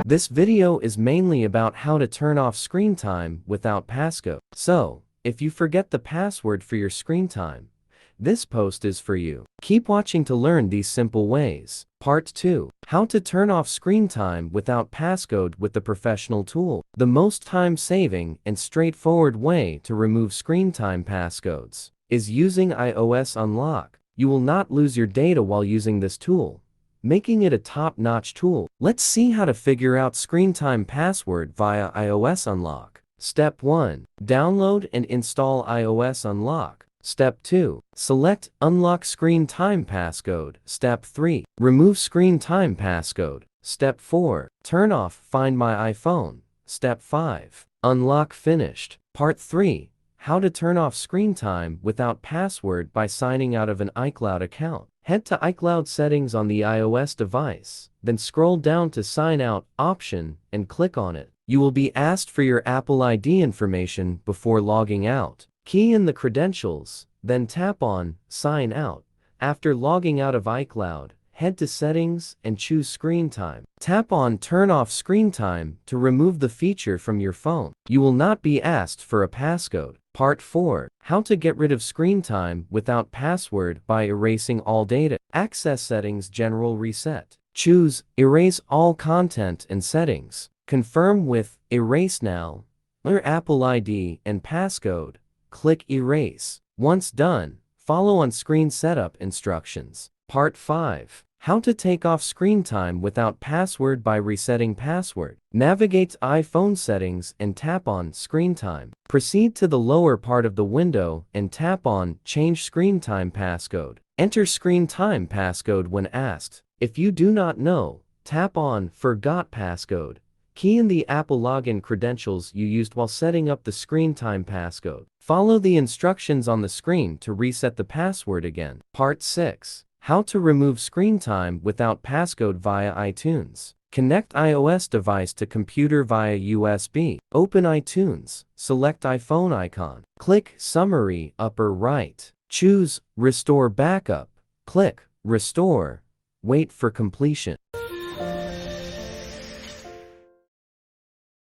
This video is mainly about how to turn off screen time without passcode. So, if you forget the password for your screen time, this post is for you. Keep watching to learn these simple ways. Part 2. How to turn off screen time without passcode with the professional tool. The most time-saving and straightforward way to remove screen time passcodes is using iOS Unlock. You will not lose your data while using this tool, making it a top-notch tool. Let's see how to figure out screen time password via iOS Unlock. Step 1. Download and install iOS Unlock. Step 2. Select Unlock Screen Time Passcode. Step 3. Remove Screen Time Passcode. Step 4. Turn off Find My iPhone. Step 5. Unlock finished. Part 3. How to turn off screen time without password by signing out of an iCloud account. Head to iCloud settings on the iOS device, then scroll down to Sign Out option and click on it. You will be asked for your Apple ID information before logging out. Key in the credentials, then tap on Sign Out. After logging out of iCloud, head to Settings and choose Screen Time. Tap on Turn Off Screen Time to remove the feature from your phone. You will not be asked for a passcode. Part 4. How to get rid of screen time without password by erasing all data. Access Settings General Reset. Choose Erase All Content and Settings. Confirm with Erase Now. Enter Apple ID and passcode. Click Erase. Once done, follow on-screen setup instructions. Part 5. How to take off screen time without password by resetting password. Navigate to iPhone settings and tap on Screen Time. Proceed to the lower part of the window and tap on Change Screen Time Passcode. Enter screen time passcode when asked. If you do not know, tap on Forgot Passcode. Key in the Apple login credentials you used while setting up the screen time passcode. Follow the instructions on the screen to reset the password again. Part 6. How to remove screen time without passcode via iTunes. Connect iOS device to computer via USB. Open iTunes. Select iPhone icon. Click Summary upper right. Choose Restore Backup. Click Restore. Wait for completion.